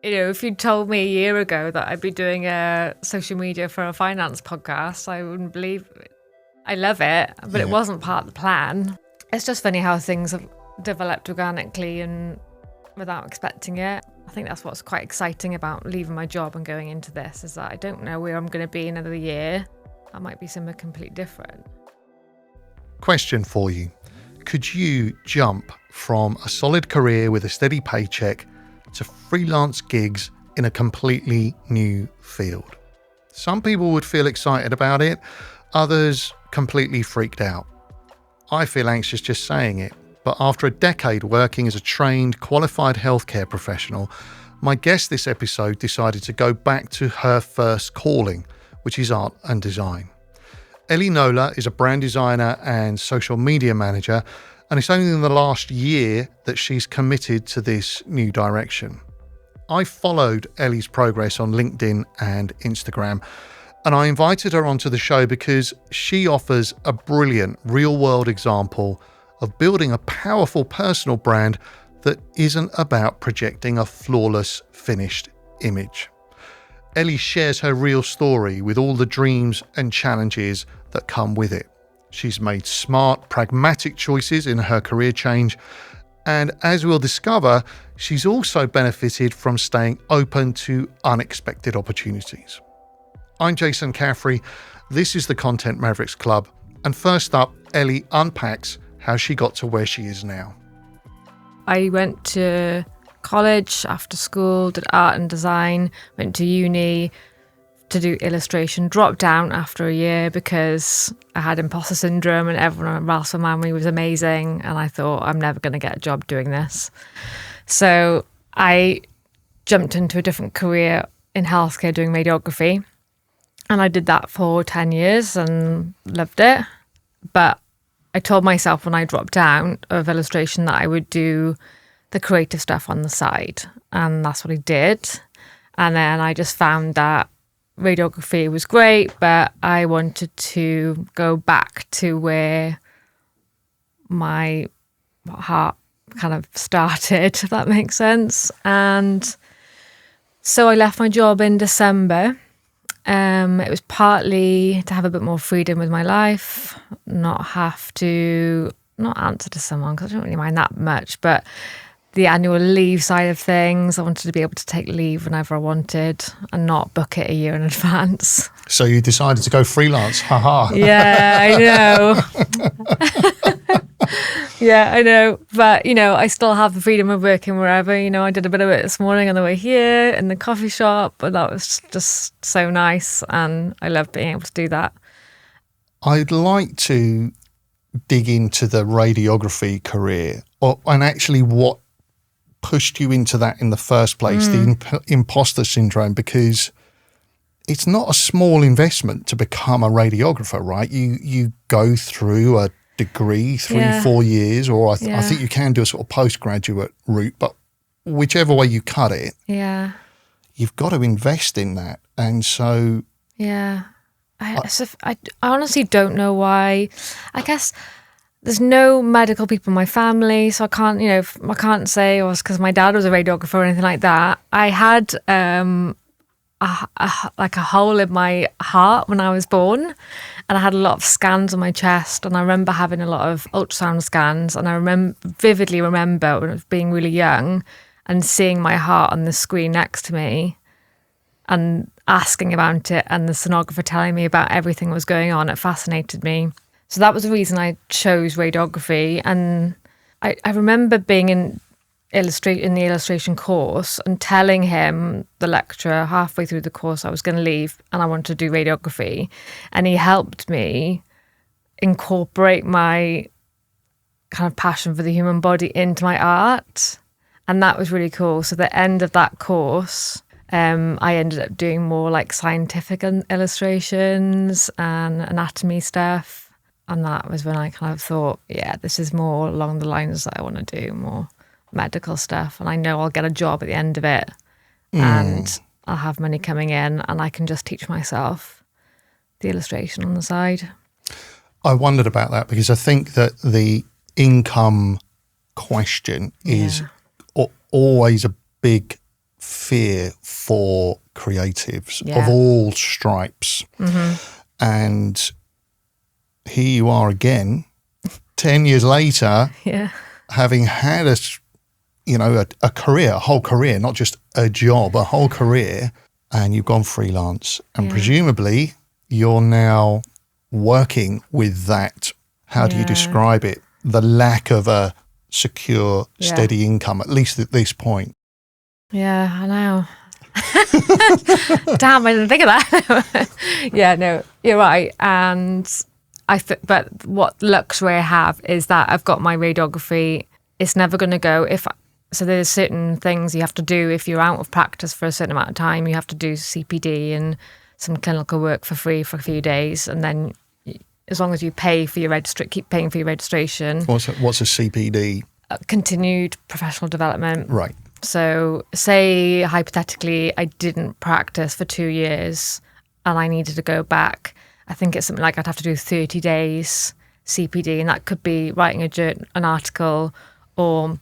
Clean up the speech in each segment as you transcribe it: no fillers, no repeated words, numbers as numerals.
If you'd told me a year ago that I'd be doing a social media for a finance podcast, I wouldn't believe it. I love it, but it wasn't part of the plan. It's just funny how things have developed organically and without expecting it. I think that's what's quite exciting about leaving my job and going into this, is that I don't know where I'm going to be in another year. That might be somewhere completely different. Question for you. Could you jump from a solid career with a steady paycheck to freelance gigs in a completely new field? Some people would feel excited about it, others completely freaked out. I feel anxious just saying it, but after a decade working as a trained, qualified healthcare professional, my guest this episode decided to go back to her first calling, which is art and design. Ellie Knowler is a brand designer and social media manager, and it's only in the last year that she's committed to this new direction. I followed Ellie's progress on LinkedIn and Instagram, and I invited her onto the show because she offers a brilliant real-world example of building a powerful personal brand that isn't about projecting a flawless, finished image. Ellie shares her real story with all the dreams and challenges that come with it. She's made smart, pragmatic choices in her career change, and as we'll discover, she's also benefited from staying open to unexpected opportunities. I'm Jason Caffrey, this is the Content Mavericks Club, and first up, Ellie unpacks how she got to where she is now. I went to college after school, did art and design, went to uni to do illustration, dropped out after a year because I had imposter syndrome and everyone else around me was amazing, and I thought I'm never going to get a job doing this. So I jumped into a different career in healthcare doing radiography, and I did that for 10 years and loved it. But I told myself when I dropped out of illustration that I would do the creative stuff on the side, and that's what I did. And then I just found that radiography was great, but I wanted to go back to where my heart kind of started, if that makes sense. And so I left my job in December. It was partly to have a bit more freedom with my life, not answer to someone, because I don't really mind that much, but the annual leave side of things, I wanted to be able to take leave whenever I wanted and not book it a year in advance. So you decided to go freelance, haha. Yeah, I know. Yeah, I know. But, I still have the freedom of working wherever. I did a bit of it this morning on the way here in the coffee shop, but that was just so nice. And I love being able to do that. I'd like to dig into the radiography career and actually what pushed you into that in the first place, the imposter syndrome, because it's not a small investment to become a radiographer, right? You go through a degree, 4 years, or I think you can do a sort of postgraduate route, but whichever way you cut it, you've got to invest in that. And so... Yeah. I honestly don't know why. I guess there's no medical people in my family, so I can't, I can't say it was because my dad was a radiographer or anything like that. I had a hole in my heart when I was born, and I had a lot of scans on my chest, and I remember having a lot of ultrasound scans, and I vividly remember when I was being really young and seeing my heart on the screen next to me and asking about it, and the sonographer telling me about everything that was going on. It fascinated me. So that was the reason I chose radiography. And I remember being in the illustration course and telling him, the lecturer, halfway through the course I was going to leave and I wanted to do radiography. And he helped me incorporate my kind of passion for the human body into my art. And that was really cool. So the end of that course, I ended up doing more like scientific illustrations and anatomy stuff. And that was when I kind of thought, this is more along the lines that I want to do, more medical stuff. And I know I'll get a job at the end of it and I'll have money coming in and I can just teach myself the illustration on the side. I wondered about that because I think that the income question is always a big fear for creatives of all stripes. And here you are again, 10 years later, having had a career, a whole career, not just a job, a whole career, and you've gone freelance. And presumably you're now working with that. How do you describe it? The lack of a secure, steady income, at least at this point. Yeah, I know. Damn, I didn't think of that. Yeah, no, you're right. And but what luxury I have is that I've got my radiography. It's never going to go so there's certain things you have to do if you're out of practice for a certain amount of time. You have to do CPD and some clinical work for free for a few days, and then as long as you pay for your keep paying for your registration. What's a CPD? Continued professional development. Right. So say hypothetically I didn't practice for 2 years and I needed to go back. I think it's something like I'd have to do 30 days CPD, and that could be writing an article or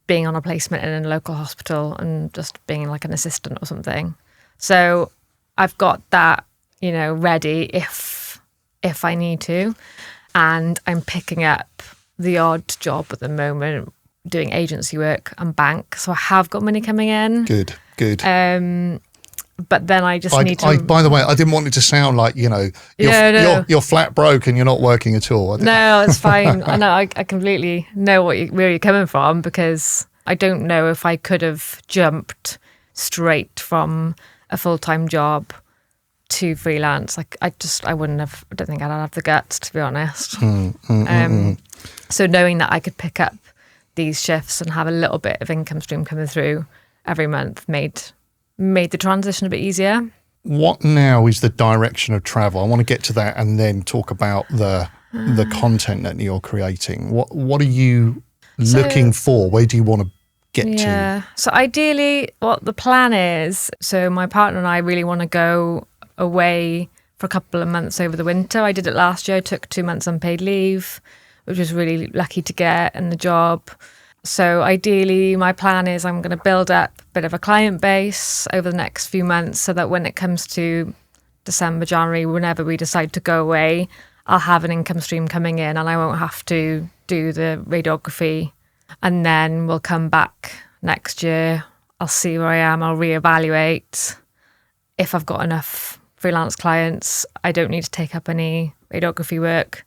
being on a placement in a local hospital and just being like an assistant or something. So I've got that, ready if I need to. And I'm picking up the odd job at the moment, doing agency work and bank. So I have got money coming in. Good. But then I just need to... by the way, I didn't want it to sound like, you're flat broke and you're not working at all. No, it's fine. I know, I completely know where you're coming from, because I don't know if I could have jumped straight from a full-time job to freelance. Like I don't think I'd have the guts, to be honest. So knowing that I could pick up these shifts and have a little bit of income stream coming through every month made the transition a bit easier. What now is the direction of travel? I want to get to that and then talk about the content that you're creating. What are you looking for? Where do you want to get to? Yeah. So ideally, what the plan is, so my partner and I really want to go away for a couple of months over the winter. I did it last year. I took 2 months unpaid leave, which was really lucky to get in the job. So ideally, my plan is I'm going to build up a bit of a client base over the next few months so that when it comes to December, January, whenever we decide to go away, I'll have an income stream coming in and I won't have to do the radiography. And then we'll come back next year. I'll see where I am. I'll reevaluate. If I've got enough freelance clients, I don't need to take up any radiography work.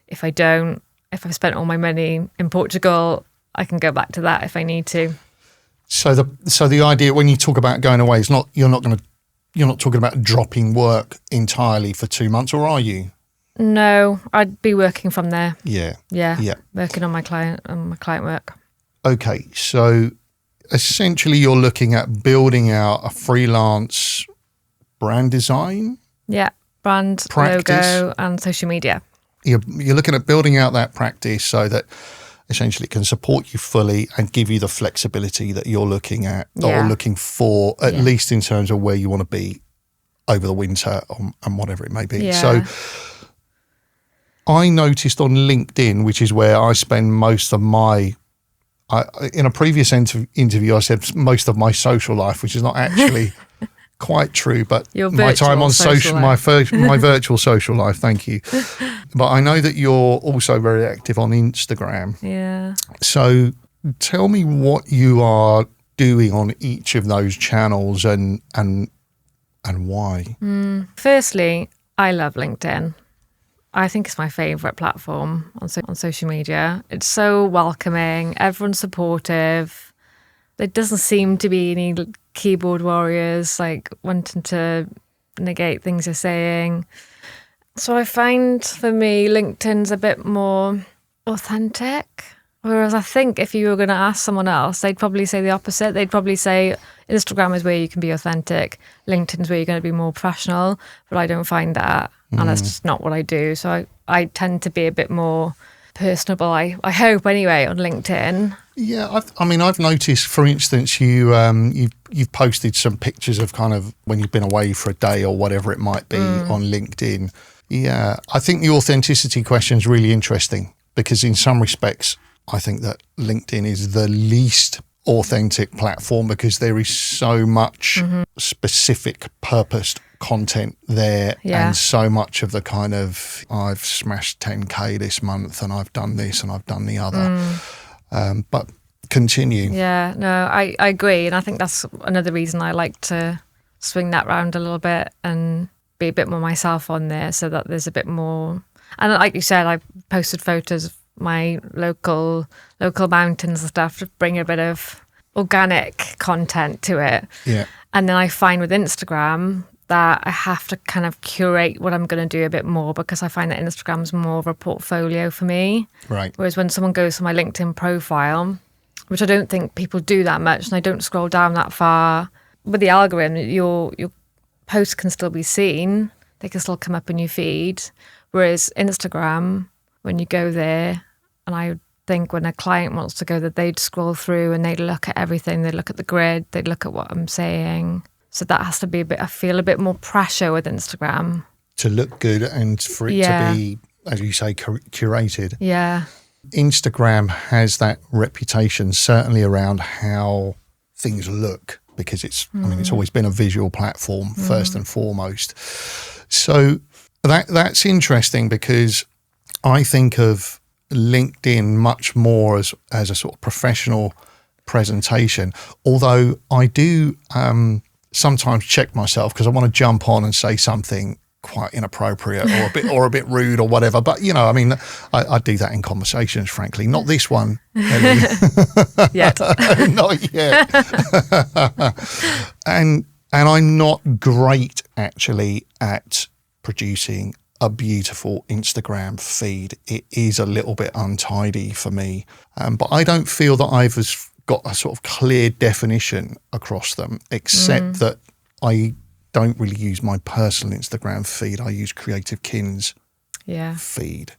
If I don't, if I've spent all my money in Portugal, I can go back to that if I need to. So the idea when you talk about going away is you're not talking about dropping work entirely for 2 months, or are you? No, I'd be working from there. Yeah. Working on my client work. Okay, so essentially you're looking at building out a freelance brand design. Yeah, brand, practice. logo, and social media. You're looking at building out that practice so that essentially it can support you fully and give you the flexibility that you're looking at or looking for, at least in terms of where you want to be over the winter and whatever it may be. Yeah. So I noticed on LinkedIn, which is where I spend most of my, in a previous interview, I said most of my social life, which is not actually quite true, but my time on my virtual social life. Thank you. But I know that you're also very active on Instagram. Yeah. So tell me what you are doing on each of those channels and why. Firstly, I love LinkedIn. I think it's my favourite platform on social media. It's so welcoming. Everyone's supportive. There doesn't seem to be any keyboard warriors like wanting to negate things you're saying. So I find for me LinkedIn's a bit more authentic. Whereas I think if you were going to ask someone else, they'd probably say the opposite. They'd probably say Instagram is where you can be authentic. LinkedIn is where you're going to be more professional. But I don't find that. And that's just not what I do. So I tend to be a bit more personable, I hope anyway, on LinkedIn. Yeah, I've noticed, for instance, you've posted some pictures of kind of when you've been away for a day or whatever it might be on LinkedIn. Yeah, I think the authenticity question is really interesting because in some respects, I think that LinkedIn is the least authentic platform because there is so much specific purposed content there, and so much of the kind of I've smashed 10k this month and I've done this and I've done the other. But continue. Yeah, no, I agree. And I think that's another reason I like to swing that round a little bit and be a bit more myself on there, so that there's a bit more. And like you said, I posted photos of my local mountains and stuff to bring a bit of organic content to it. Yeah. And then I find with Instagram that I have to kind of curate what I'm going to do a bit more, because I find that Instagram's more of a portfolio for me. Right. Whereas when someone goes to my LinkedIn profile, which I don't think people do that much, and I don't scroll down that far, with the algorithm, your posts can still be seen. They can still come up in your feed. Whereas Instagram, when you go there, and I think when a client wants to go there, they'd scroll through and they'd look at everything. They'd look at the grid. They'd look at what I'm saying. So that has to be I feel a bit more pressure with Instagram. To look good and for it to be, as you say, curated. Yeah. Instagram has that reputation, certainly around how things look, because it's always been a visual platform first and foremost. So that's interesting, because I think of LinkedIn much more as a sort of professional presentation, although I do sometimes check myself because I want to jump on and say something quite inappropriate or a bit rude or whatever. But I do that in conversations, frankly. Not this one, Ellie. Yet. Not yet. and I'm not great actually at producing a beautiful Instagram feed. It is a little bit untidy for me, but I don't feel that I've got a sort of clear definition across them, except that I don't really use my personal Instagram feed. I use Creative Kin's feed.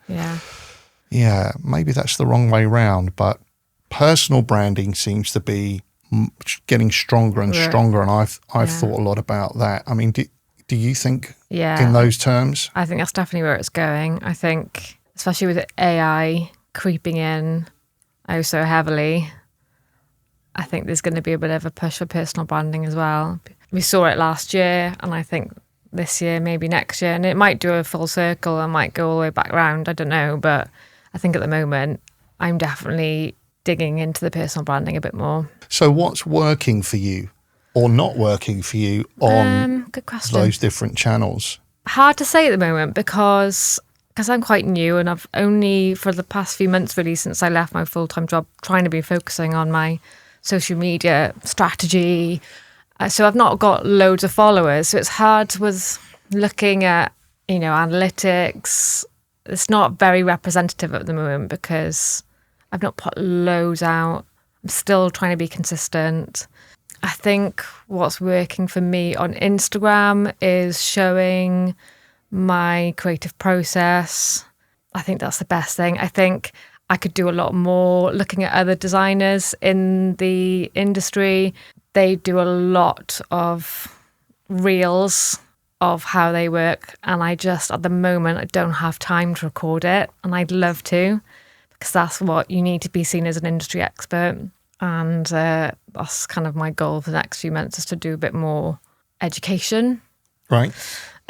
Yeah, maybe that's the wrong way round, but personal branding seems to be getting stronger and stronger, and I've thought a lot about that. I mean, do you think in those terms? I think that's definitely where it's going. I think, especially with AI creeping in oh so heavily, I think there's going to be a bit of a push for personal branding as well. We saw it last year, and I think this year, maybe next year, and it might do a full circle and might go all the way back round. I don't know, but I think at the moment, I'm definitely digging into the personal branding a bit more. So what's working for you or not working for you on good question. Those different channels? Hard to say at the moment, because I'm quite new, and I've only for the past few months, really, since I left my full-time job, trying to be focusing on my social media strategy. So I've not got loads of followers. So it's hard with looking at, analytics. It's not very representative at the moment because I've not put loads out. I'm still trying to be consistent. I think what's working for me on Instagram is showing my creative process. I think that's the best thing. I think I could do a lot more looking at other designers in the industry. They do a lot of reels of how they work, and I just, at the moment, I don't have time to record it, and I'd love to, because that's what you need to be seen as an industry expert. And that's kind of my goal for the next few months, is to do a bit more education. Right.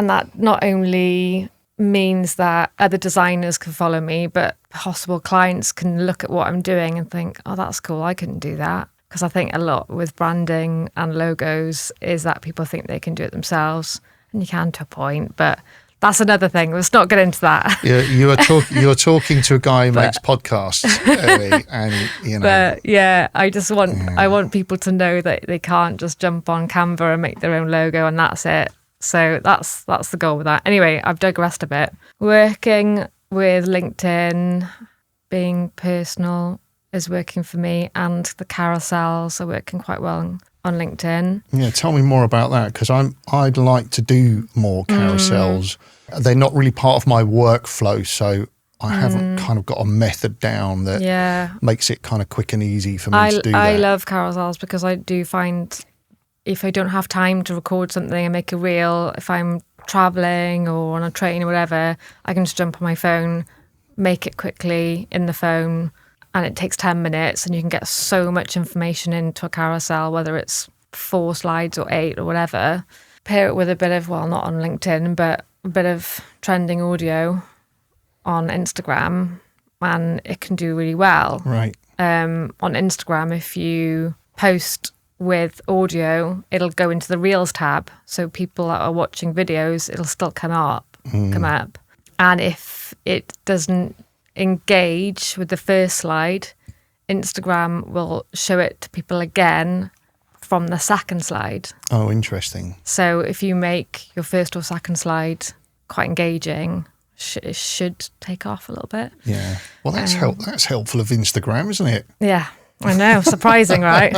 And that not only means that other designers can follow me, but possible clients can look at what I'm doing and think, oh, that's cool, I couldn't do that. Because I think a lot with branding and logos is that people think they can do it themselves, and you can to a point, but that's another thing. Let's not get into that. You are talking to a guy who makes podcasts, Ellie, and But yeah, I want people to know that they can't just jump on Canva and make their own logo and that's it. So that's the goal with that. Anyway, I've digressed a bit. Working with LinkedIn, being personal is working for me, and the carousels are working quite well on LinkedIn. Yeah, tell me more about that, because I'd like to do more carousels. They're not really part of my workflow, so I haven't kind of got a method down that makes it kind of quick and easy for me to do that. I love carousels because I do find if I don't have time to record something and make a reel, if I'm traveling or on a train or whatever, I can just jump on my phone, make it quickly in the phone, and it takes 10 minutes and you can get so much information into a carousel, whether it's 4 slides or 8 or whatever. Pair it with a bit of, well, not on LinkedIn, but a bit of trending audio on Instagram, and it can do really well. Right. On Instagram, if you post with audio, it'll go into the Reels tab. So people that are watching videos, it'll still come up. And if it doesn't engage with the first slide, Instagram will show it to people again from the second slide. Oh, interesting. So if you make your first or second slide quite engaging, it should take off a little bit. Yeah. Well, that's helpful of Instagram, isn't it? Yeah, I know. Surprising, right?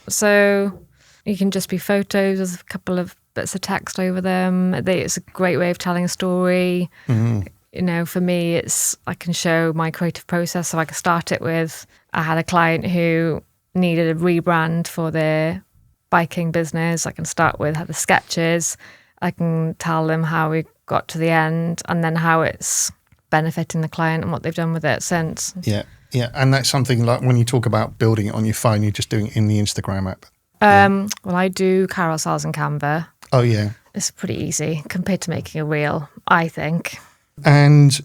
So you can just be photos with a couple of bits of text over them. It's a great way of telling a story. You know, for me, I can show my creative process. So I can start it with, I had a client who needed a rebrand for their biking business. I can start with the sketches. I can tell them how we got to the end and then how it's benefiting the client and what they've done with it since. Yeah. And that's something like when you talk about building it on your phone, you're just doing it in the Instagram app. Well, I do carousels in Canva. Oh, yeah. It's pretty easy compared to making a reel, I think. And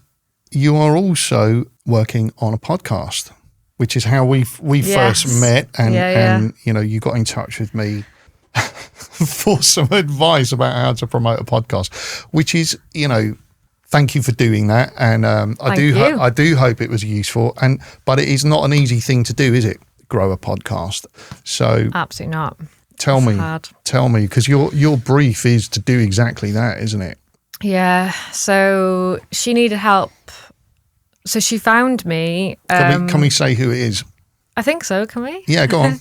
you are also working on a podcast, which is how we first met. And you know, you got in touch with me for some advice about how to promote a podcast, which is, you know, thank you for doing that. And I do hope it was useful. But it is not an easy thing to do, is it? Grow a podcast. So absolutely not. Tell me, because your brief is to do exactly that, isn't it? Yeah. So she needed help. So she found me. Can we say who it is? I think so. Can we? Yeah, go on.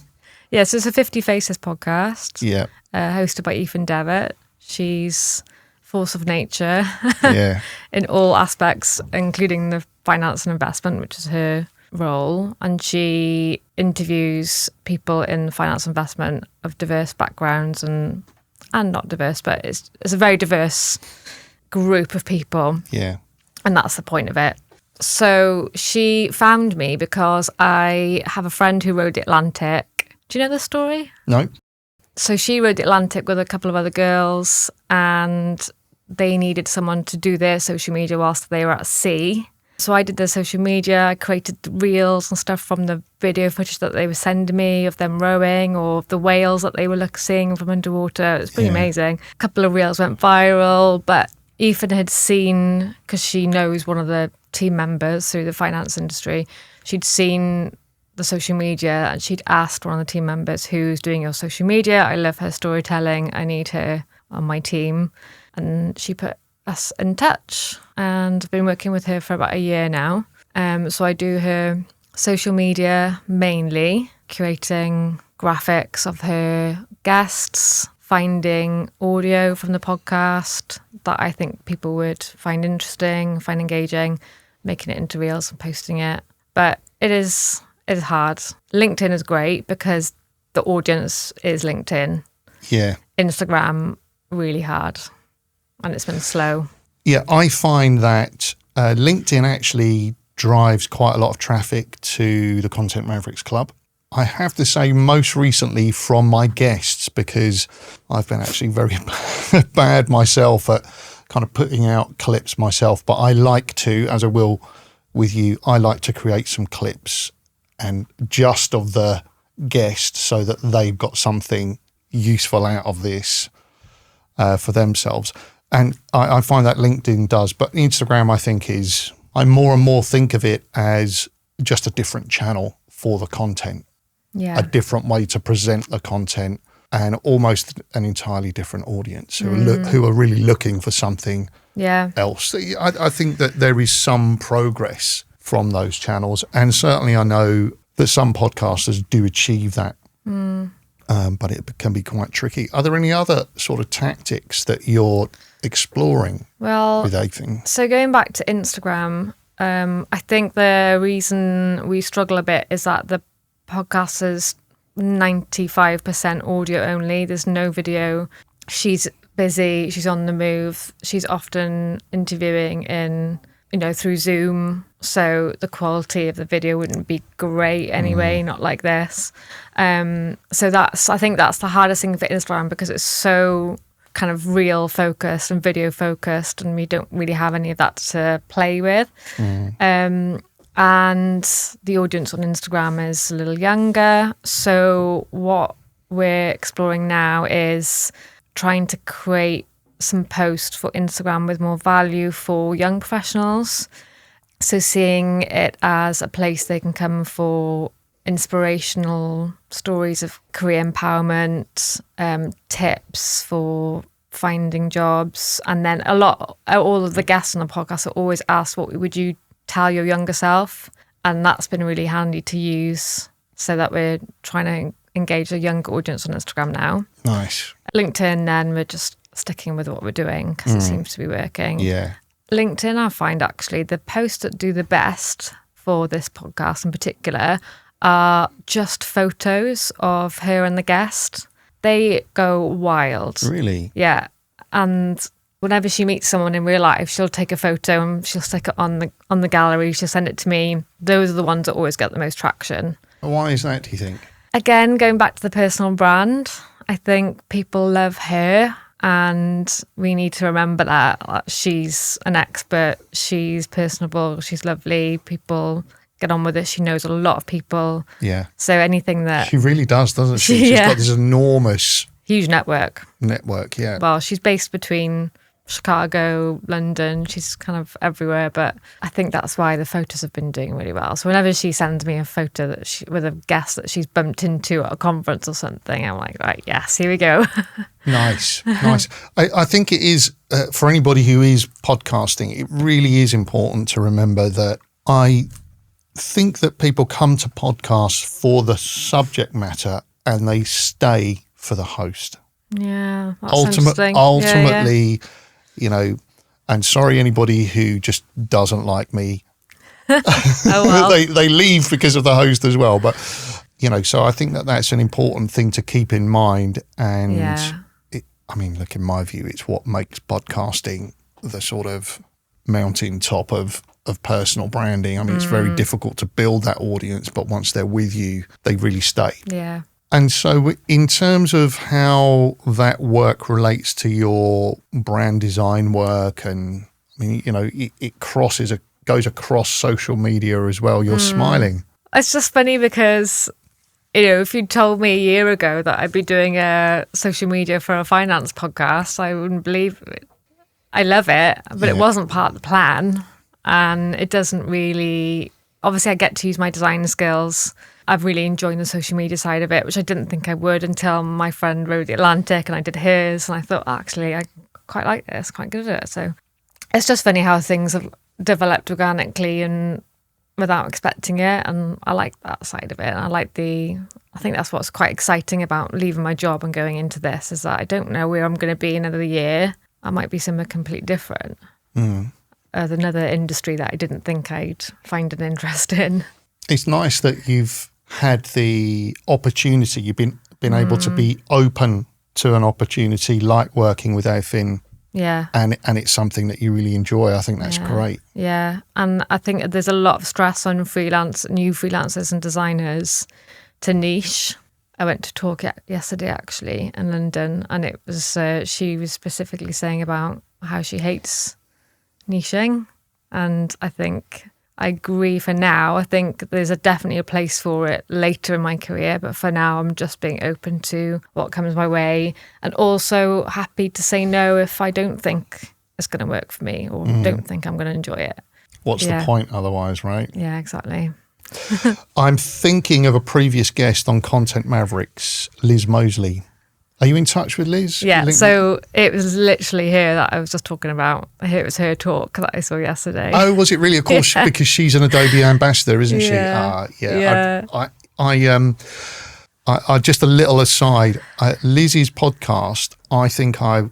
Yeah. So it's a 50 Faces podcast. Yeah. Hosted by Aoifinn Devitt. She's force of nature. Yeah. In all aspects, including the finance and investment, which is her role. And she interviews people in finance and investment of diverse backgrounds and not diverse, but it's a very diverse group of people. Yeah. And that's the point of it. So she found me because I have a friend who rode the Atlantic. Do you know the story? No. So she rode the Atlantic with a couple of other girls and they needed someone to do their social media whilst they were at sea. So I did their social media. I created reels and stuff from the video footage that they were sending me of them rowing or the whales that they were seeing from underwater. It was pretty amazing. A couple of reels went viral, but Aoifinn had seen, because she knows one of the team members through the finance industry, she'd seen the social media and she'd asked one of the team members, who's doing your social media? I love her storytelling. I need her on my team. And she put us in touch, and I've been working with her for about a year now. So I do her social media mainly, curating graphics of her guests, finding audio from the podcast that I think people would find interesting, find engaging, making it into reels and posting it. But it is hard. LinkedIn is great because the audience is LinkedIn. Yeah. Instagram, really hard. And it's been slow. Yeah, I find that LinkedIn actually drives quite a lot of traffic to the Content Mavericks Club. I have to say most recently from my guests, because I've been actually very bad myself at kind of putting out clips myself, but I like to, as I will with you, I like to create some clips and just of the guest so that they've got something useful out of this for themselves. And I find that LinkedIn does, but Instagram, I think I more and more think of it as just a different channel for the content, a different way to present the content, and almost an entirely different audience who are really looking for something else. I think that there is some progress from those channels, and certainly I know that some podcasters do achieve that. But it can be quite tricky. Are there any other sort of tactics that you're exploring with Aoifinn? So going back to Instagram, I think the reason we struggle a bit is that the podcast is 95% audio only. There's no video. She's busy. She's on the move. She's often interviewing in through Zoom. So the quality of the video wouldn't be great anyway, not like this. So I think that's the hardest thing for Instagram, because it's so kind of reel focused and video focused, and we don't really have any of that to play with. And the audience on Instagram is a little younger. So what we're exploring now is trying to create some posts for Instagram with more value for young professionals. So seeing it as a place they can come for inspirational stories of career empowerment, tips for finding jobs. And then all of the guests on the podcast are always asked, what would you tell your younger self? And that's been really handy to use, so that we're trying to engage a younger audience on Instagram now. Nice. LinkedIn, then we're just sticking with what we're doing because it seems to be working. Yeah. LinkedIn, I find actually the posts that do the best for this podcast in particular are just photos of her and the guest. They go wild. Really? Yeah. And whenever she meets someone in real life, she'll take a photo and she'll stick it on the gallery. She'll send it to me. Those are the ones that always get the most traction. Why is that, do you think? Again, going back to the personal brand, I think people love her, and we need to remember that she's an expert. She's personable. She's lovely. People get on with it. She knows a lot of people. Yeah. So anything that... She really does, doesn't she? She's got this enormous... huge network. Yeah. Well, she's based between Chicago, London. She's kind of everywhere, but I think that's why the photos have been doing really well. So whenever she sends me a photo with a guest that she's bumped into at a conference or something, I'm like, right, yes, here we go. Nice. I think it is, for anybody who is podcasting, it really is important to remember that I think that people come to podcasts for the subject matter and they stay for the host. Yeah, that's interesting. Ultimately, and sorry anybody who just doesn't like me. Oh, well. they leave because of the host as well. But, so I think that that's an important thing to keep in mind. And look, in my view, it's what makes podcasting the sort of mountaintop of personal branding. I mean, it's very difficult to build that audience, but once they're with you, they really stay. Yeah. And so in terms of how that work relates to your brand design work, and it goes across social media as well. You're smiling. It's just funny because, if you told me a year ago that I'd be doing a social media for a finance podcast, I wouldn't believe it. I love it, but it wasn't part of the plan. And it doesn't really, obviously I get to use my design skills. I've really enjoyed the social media side of it, which I didn't think I would until my friend wrote The Atlantic and I did hers. And I thought, actually, I quite like this, quite good at it. So it's just funny how things have developed organically and without expecting it. And I like that side of it. And I think that's what's quite exciting about leaving my job and going into this, is that I don't know where I'm going to be in another year. I might be somewhere completely different. Another industry that I didn't think I'd find an interest in. It's nice that you've had the opportunity, you've been able to be open to an opportunity like working with Aoifinn. Yeah. And it's something that you really enjoy. I think that's great. Yeah. And I think there's a lot of stress on new freelancers and designers to niche. I went to talk yesterday actually in London, and it was she was specifically saying about how she hates niching, and I think I agree for now. I think there's definitely a place for it later in my career, but for now I'm just being open to what comes my way, and also happy to say no if I don't think it's going to work for me or don't think I'm going to enjoy it. What's the point otherwise, right? Yeah, exactly. I'm thinking of a previous guest on Content Mavericks, Liz Mosley. Are you in touch with Liz? Yeah, so it was literally her that I was just talking about. It was her talk that I saw yesterday. Oh, was it really? Of course, because she's an Adobe ambassador, isn't she? Yeah. I just a little aside. Liz's podcast, I think I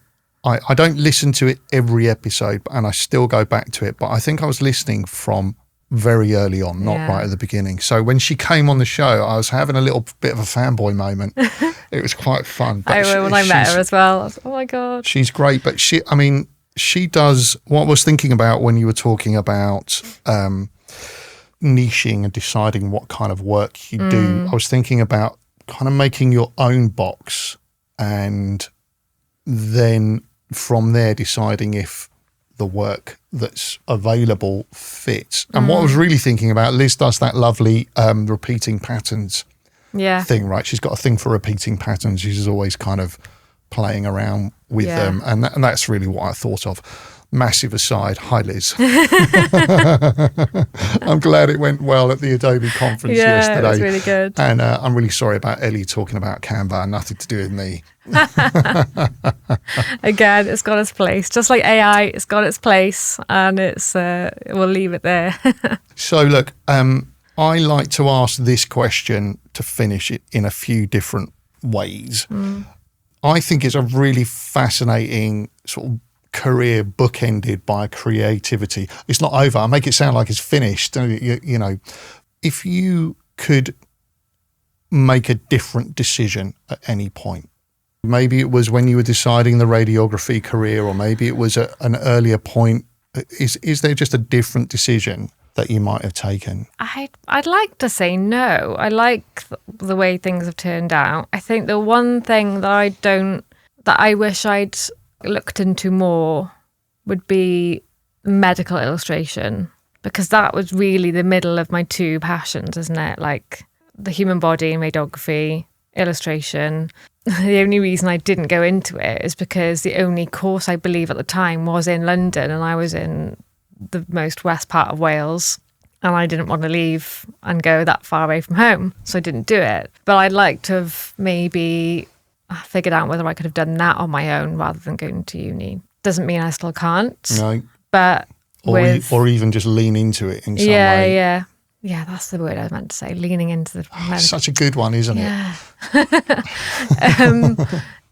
don't listen to it every episode, and I still go back to it. But I think I was listening from very early on, not right at the beginning. So when she came on the show, I was having a little bit of a fanboy moment. It was quite fun. But when I met her as well, I was, oh my God. She's great, but she does what I was thinking about when you were talking about niching and deciding what kind of work you do. I was thinking about kind of making your own box and then from there deciding if the work that's available fits. And what I was really thinking about, Liz does that lovely repeating patterns thing, right? She's got a thing for repeating patterns. She's always kind of playing around with them. And that's really what I thought of. Massive aside. Hi, Liz. I'm glad it went well at the Adobe conference yesterday. Yeah, it was really good. And I'm really sorry about Ellie talking about Canva. Nothing to do with me. Again, it's got its place. Just like AI, it's got its place, and we'll leave it there. So look, I like to ask this question to finish it in a few different ways. I think it's a really fascinating sort of career bookended by creativity. It's not over. I make it sound like it's finished. You know, if you could make a different decision at any point, maybe it was when you were deciding the radiography career, or maybe it was at an earlier point, is there just a different decision that you might have taken? I'd like to say no. I like the way things have turned out. I think the one thing that I wish I'd looked into more would be medical illustration, because that was really the middle of my two passions, isn't it? Like the human body and radiography, illustration. The only reason I didn't go into it is because the only course I believe at the time was in London, and I was in the most west part of Wales, and I didn't want to leave and go that far away from home, so I didn't do it. But I'd like to have maybe figured out whether I could have done that on my own rather than going to uni. Doesn't mean I still can't. No. But or even just lean into it in some way. Yeah, that's the word I meant to say, leaning into the Such a good one, isn't it?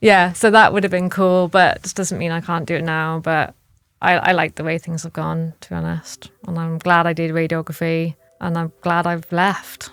Yeah, so that would have been cool, but it doesn't mean I can't do it now. But I like the way things have gone, to be honest. And I'm glad I did radiography, and I'm glad I've left.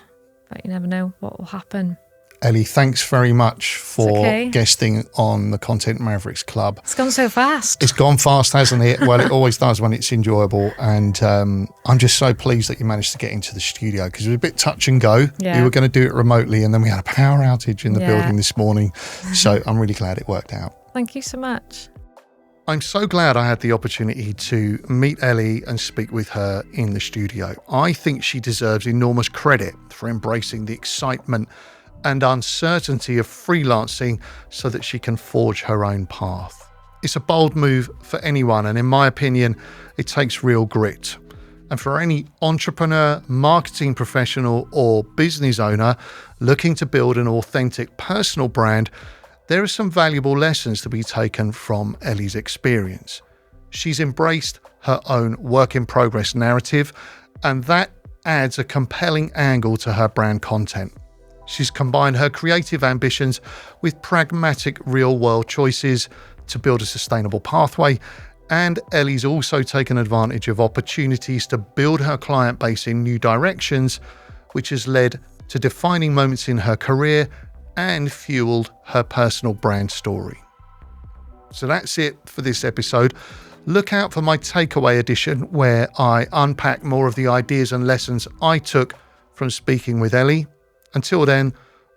But you never know what will happen. Ellie, thanks very much for guesting on the Content Mavericks Club. It's gone so fast. It's gone fast, hasn't it? Well, it always does when it's enjoyable. And I'm just so pleased that you managed to get into the studio, because it was a bit touch and go. Yeah. We were going to do it remotely, and then we had a power outage in the building this morning. So I'm really glad it worked out. Thank you so much. I'm so glad I had the opportunity to meet Ellie and speak with her in the studio. I think she deserves enormous credit for embracing the excitement and uncertainty of freelancing so that she can forge her own path. It's a bold move for anyone, and in my opinion, it takes real grit. And for any entrepreneur, marketing professional, or business owner looking to build an authentic personal brand, there are some valuable lessons to be taken from Ellie's experience. She's embraced her own work in progress narrative, and that adds a compelling angle to her brand content. She's combined her creative ambitions with pragmatic real-world choices to build a sustainable pathway, and Ellie's also taken advantage of opportunities to build her client base in new directions, which has led to defining moments in her career and fueled her personal brand story. So that's it for this episode. Look out for my takeaway edition, where I unpack more of the ideas and lessons I took from speaking with Ellie. Until then,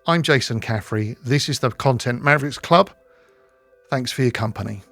I'm Jason Caffrey. This is the Content Mavericks Club. Thanks for your company.